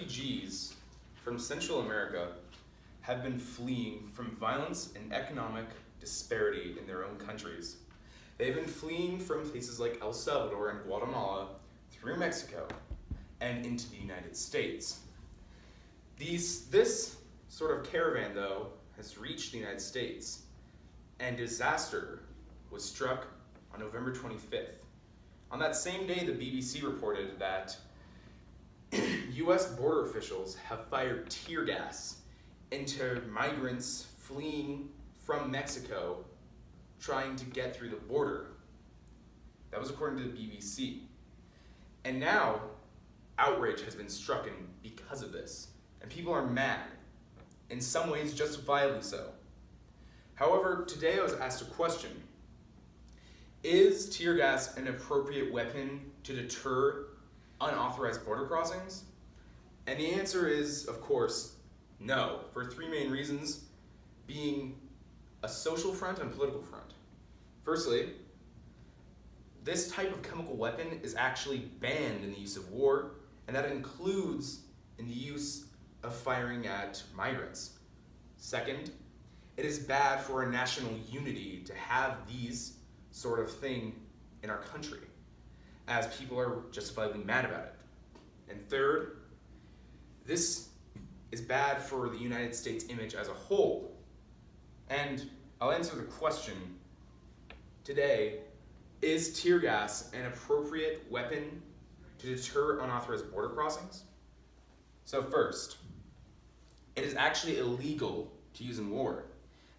refugees from Central America have been fleeing from violence and economic disparity in their own countries. They've been fleeing from places like El Salvador and Guatemala through Mexico and into the United States. This sort of caravan, though, has reached the United States, and disaster was struck on November 25th. On that same day, the BBC reported that U.S. border officials have fired tear gas into migrants fleeing from Mexico trying to get through the border. That was according to the BBC. And now, outrage has been struck because of this, and people are mad, in some ways justifiably so. However, today I was asked a question. Is tear gas an appropriate weapon to deter unauthorized border crossings? And the answer is, of course, no, for three main reasons, being a social front and political front. Firstly, this type of chemical weapon is actually banned in the use of war, and that includes in the use of firing at migrants. Second, it is bad for our national unity to have these sort of thing in our country, as people are justifiably mad about it. And third, this is bad for the United States image as a whole. And I'll answer the question today: is tear gas an appropriate weapon to deter unauthorized border crossings? So first, it is actually illegal to use in war.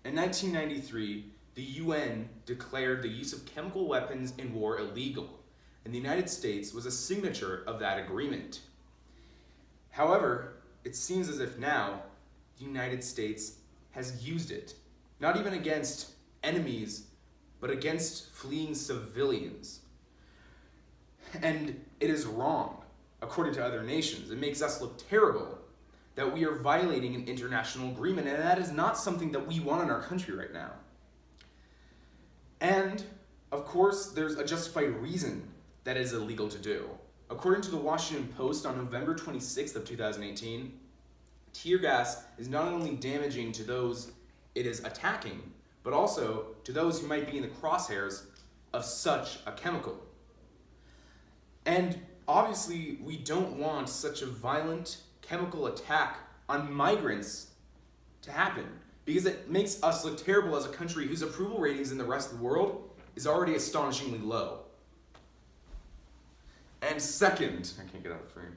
In 1993, the UN declared the use of chemical weapons in war illegal, and the United States was a signature of that agreement. However, it seems as if now the United States has used it, not even against enemies, but against fleeing civilians. And it is wrong, according to other nations. It makes us look terrible that we are violating an international agreement, and that is not something that we want in our country right now. And, of course, there's a justified reason that is illegal to do. According to the Washington Post on November 26th of 2018, tear gas is not only damaging to those it is attacking, but also to those who might be in the crosshairs of such a chemical. And obviously, we don't want such a violent chemical attack on migrants to happen, because it makes us look terrible as a country whose approval ratings in the rest of the world is already astonishingly low. And second, I can't get out of frame.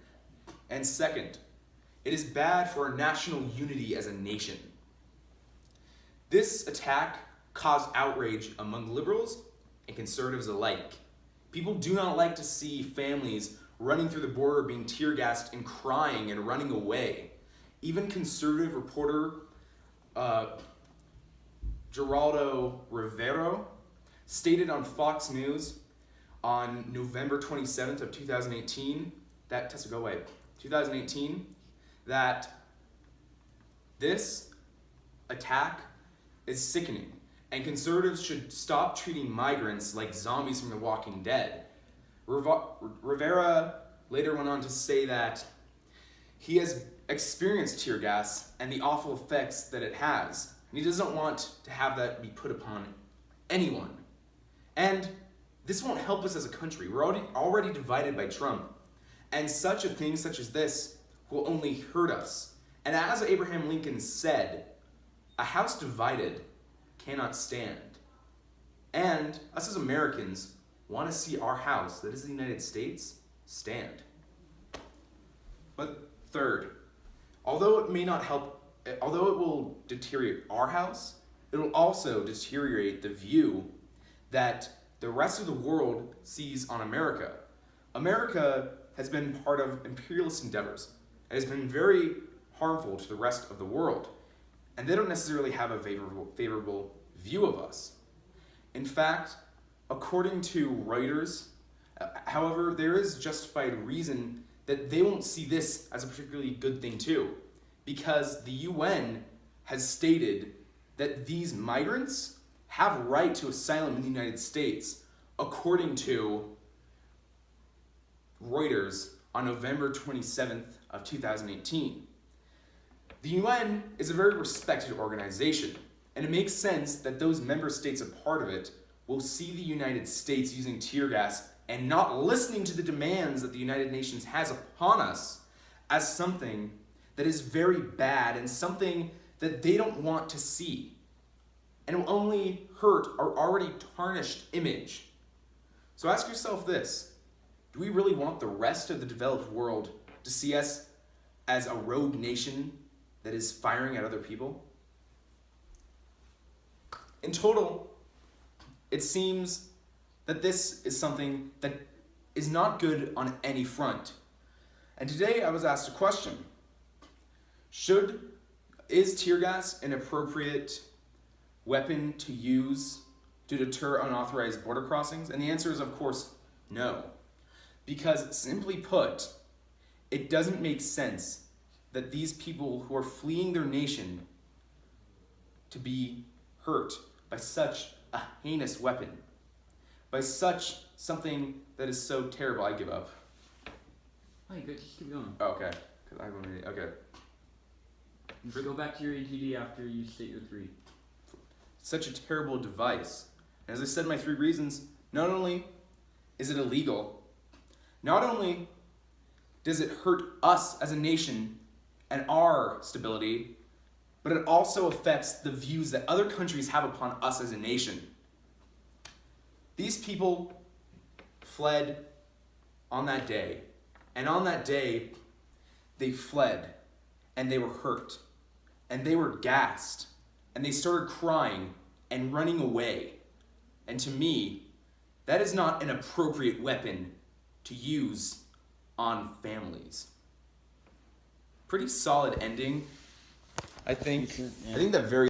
And second, it is bad for our national unity as a nation. This attack caused outrage among liberals and conservatives alike. People do not like to see families running through the border being tear gassed and crying and running away. Even conservative reporter Geraldo Rivero stated on Fox News on November 27th of 2018, that this attack is sickening, and conservatives should stop treating migrants like zombies from The Walking Dead. Rivera later went on to say that he has experienced tear gas and the awful effects that it has, and he doesn't want to have that be put upon anyone. And this won't help us as a country. We're already divided by Trump, and such a thing such as this will only hurt us. And as Abraham Lincoln said, a house divided cannot stand. And us as Americans want to see our house, that is the United States, stand. But third, although it will deteriorate our house, it will also deteriorate the view that the rest of the world sees on America. America has been part of imperialist endeavors. It has been very harmful to the rest of the world, and they don't necessarily have a favorable view of us. In fact, according to Reuters, however, there is justified reason that they won't see this as a particularly good thing too, because the UN has stated that these migrants have right to asylum in the United States, according to Reuters on November 27th of 2018. The UN is a very respected organization, and it makes sense that those member states a part of it will see the United States using tear gas and not listening to the demands that the United Nations has upon us as something that is very bad and something that they don't want to see, and will only hurt our already tarnished image. So ask yourself this: do we really want the rest of the developed world to see us as a rogue nation that is firing at other people? In total, it seems that this is something that is not good on any front. And today I was asked a question: is tear gas an appropriate weapon to use to deter unauthorized border crossings? And the answer is, of course, no. Because simply put, it doesn't make sense that these people who are fleeing their nation to be hurt by such a heinous weapon, by such something that is so terrible. I give up. Oh, you good. Just keep going. Oh, okay. Okay. But go back to your ATD after you state your 3. Such a terrible device. And as I said, my 3 reasons: not only is it illegal, not only does it hurt us as a nation and our stability, but it also affects the views that other countries have upon us as a nation. These people fled on that day, and on that day, they fled, and they were hurt, and they were gassed, and they started crying and running away. And to me, that is not an appropriate weapon to use on families. Pretty solid ending, I think. Yeah. I think that very